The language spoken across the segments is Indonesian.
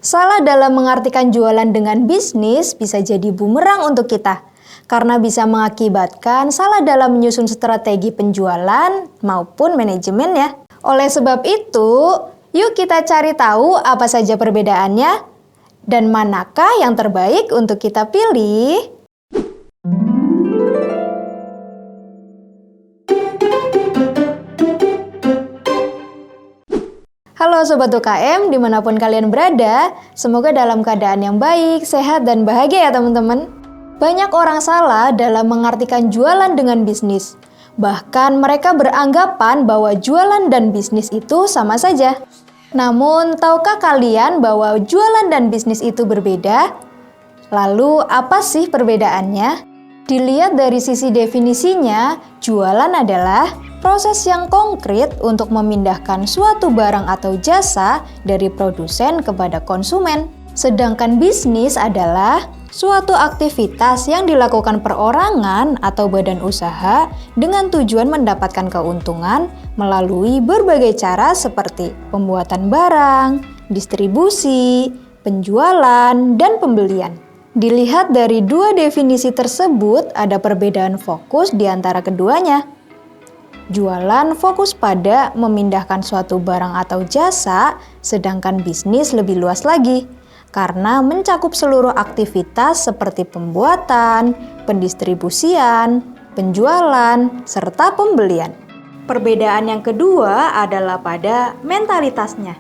Salah dalam mengartikan jualan dengan bisnis bisa jadi bumerang untuk kita, karena bisa mengakibatkan salah dalam menyusun strategi penjualan maupun manajemen ya. Oleh sebab itu, yuk kita cari tahu apa saja perbedaannya dan manakah yang terbaik untuk kita pilih. Halo Sobat UKM, dimanapun kalian berada, semoga dalam keadaan yang baik, sehat, dan bahagia ya teman-teman. Banyak orang salah dalam mengartikan jualan dengan bisnis. Bahkan mereka beranggapan bahwa jualan dan bisnis itu sama saja. Namun, tahukah kalian bahwa jualan dan bisnis itu berbeda? Lalu, apa sih perbedaannya? Dilihat dari sisi definisinya, jualan adalah proses yang konkret untuk memindahkan suatu barang atau jasa dari produsen kepada konsumen. Sedangkan bisnis adalah suatu aktivitas yang dilakukan perorangan atau badan usaha dengan tujuan mendapatkan keuntungan melalui berbagai cara seperti pembuatan barang, distribusi, penjualan, dan pembelian. Dilihat dari dua definisi tersebut, ada perbedaan fokus di antara keduanya. Jualan fokus pada memindahkan suatu barang atau jasa, sedangkan bisnis lebih luas lagi, karena mencakup seluruh aktivitas seperti pembuatan, pendistribusian, penjualan, serta pembelian. Perbedaan yang kedua adalah pada mentalitasnya.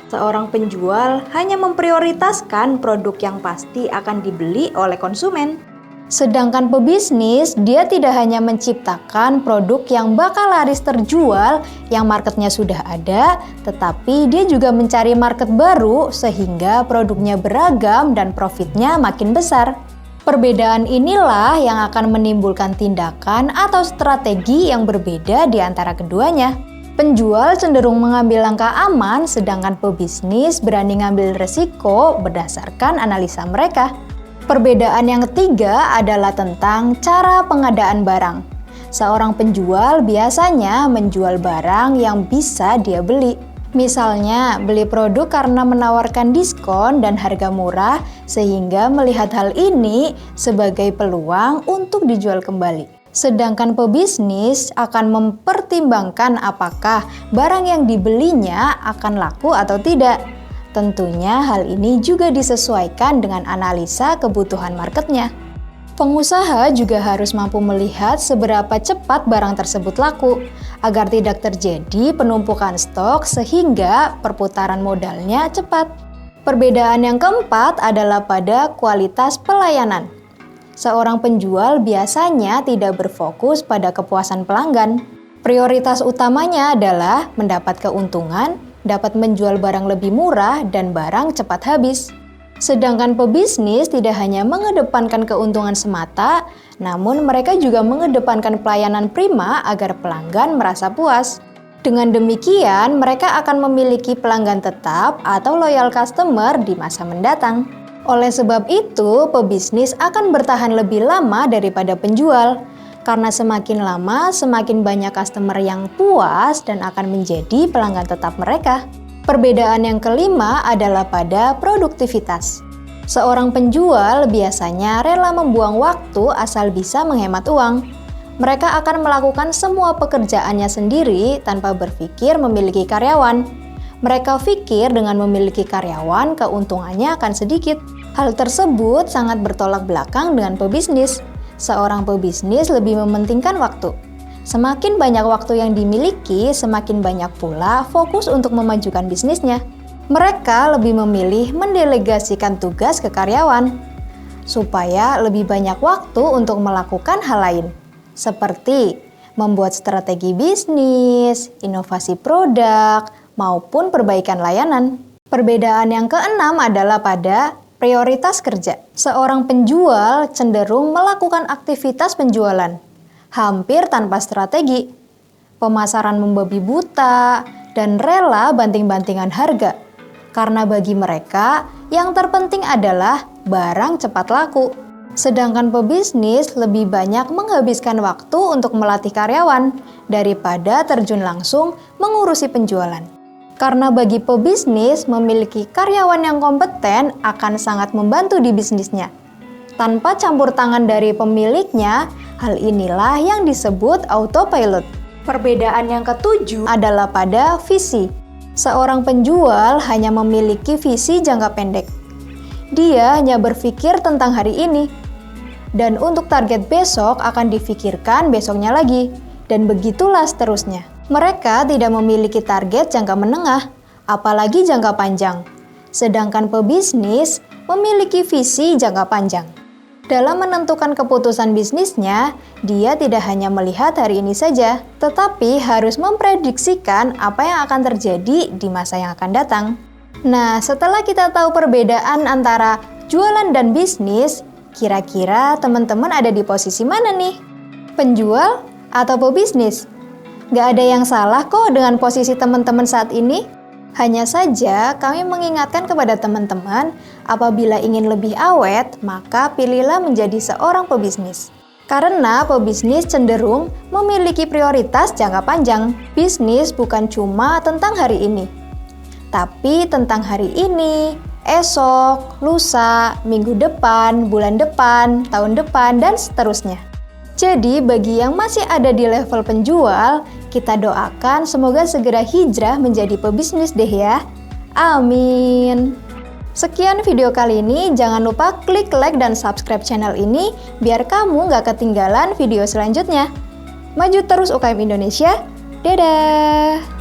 Seorang penjual hanya memprioritaskan produk yang pasti akan dibeli oleh konsumen. Sedangkan pebisnis, dia tidak hanya menciptakan produk yang bakal laris terjual yang marketnya sudah ada, tetapi dia juga mencari market baru sehingga produknya beragam dan profitnya makin besar. Perbedaan inilah yang akan menimbulkan tindakan atau strategi yang berbeda di antara keduanya. Penjual cenderung mengambil langkah aman, sedangkan pebisnis berani ngambil resiko berdasarkan analisa mereka. Perbedaan yang ketiga adalah tentang cara pengadaan barang. Seorang penjual biasanya menjual barang yang bisa dia beli. Misalnya, beli produk karena menawarkan diskon dan harga murah, sehingga melihat hal ini sebagai peluang untuk dijual kembali. Sedangkan pebisnis akan mempertimbangkan apakah barang yang dibelinya akan laku atau tidak. Tentunya hal ini juga disesuaikan dengan analisa kebutuhan marketnya. Pengusaha juga harus mampu melihat seberapa cepat barang tersebut laku, agar tidak terjadi penumpukan stok sehingga perputaran modalnya cepat. Perbedaan yang keempat adalah pada kualitas pelayanan. Seorang penjual biasanya tidak berfokus pada kepuasan pelanggan. Prioritas utamanya adalah mendapat keuntungan, dapat menjual barang lebih murah, dan barang cepat habis. Sedangkan pebisnis tidak hanya mengedepankan keuntungan semata, namun mereka juga mengedepankan pelayanan prima agar pelanggan merasa puas. Dengan demikian, mereka akan memiliki pelanggan tetap atau loyal customer di masa mendatang. Oleh sebab itu, pebisnis akan bertahan lebih lama daripada penjual, karena semakin lama semakin banyak customer yang puas dan akan menjadi pelanggan tetap mereka. Perbedaan yang kelima adalah pada produktivitas. Seorang penjual biasanya rela membuang waktu asal bisa menghemat uang. Mereka akan melakukan semua pekerjaannya sendiri tanpa berpikir memiliki karyawan. Mereka pikir dengan memiliki karyawan keuntungannya akan sedikit. Hal tersebut sangat bertolak belakang dengan pebisnis. Seorang pebisnis lebih mementingkan waktu. Semakin banyak waktu yang dimiliki, semakin banyak pula fokus untuk memajukan bisnisnya. Mereka lebih memilih mendelegasikan tugas ke karyawan, supaya lebih banyak waktu untuk melakukan hal lain, seperti membuat strategi bisnis, inovasi produk, maupun perbaikan layanan. Perbedaan yang keenam adalah pada prioritas kerja. Seorang penjual cenderung melakukan aktivitas penjualan, hampir tanpa strategi. Pemasaran membabi buta, dan rela banting-bantingan harga. Karena bagi mereka, yang terpenting adalah barang cepat laku. Sedangkan pebisnis lebih banyak menghabiskan waktu untuk melatih karyawan, daripada terjun langsung mengurusi penjualan. Karena bagi pebisnis, memiliki karyawan yang kompeten akan sangat membantu di bisnisnya. Tanpa campur tangan dari pemiliknya, hal inilah yang disebut autopilot. Perbedaan yang ketujuh adalah pada visi. Seorang penjual hanya memiliki visi jangka pendek. Dia hanya berpikir tentang hari ini. Dan untuk target besok akan difikirkan besoknya lagi. Dan begitulah seterusnya. Mereka tidak memiliki target jangka menengah, apalagi jangka panjang. Sedangkan pebisnis memiliki visi jangka panjang. Dalam menentukan keputusan bisnisnya, dia tidak hanya melihat hari ini saja, tetapi harus memprediksikan apa yang akan terjadi di masa yang akan datang. Nah, setelah kita tahu perbedaan antara jualan dan bisnis, kira-kira teman-teman ada di posisi mana nih? Penjual atau pebisnis? Gak ada yang salah kok dengan posisi teman-teman saat ini. Hanya saja kami mengingatkan kepada teman-teman, apabila ingin lebih awet, maka pilihlah menjadi seorang pebisnis. Karena pebisnis cenderung memiliki prioritas jangka panjang. Bisnis bukan cuma tentang hari ini, tapi tentang hari ini, esok, lusa, minggu depan, bulan depan, tahun depan, dan seterusnya. Jadi, bagi yang masih ada di level penjual, kita doakan semoga segera hijrah menjadi pebisnis deh ya. Amin. Sekian video kali ini, jangan lupa klik like dan subscribe channel ini biar kamu gak ketinggalan video selanjutnya. Maju terus UKM Indonesia. Dadah!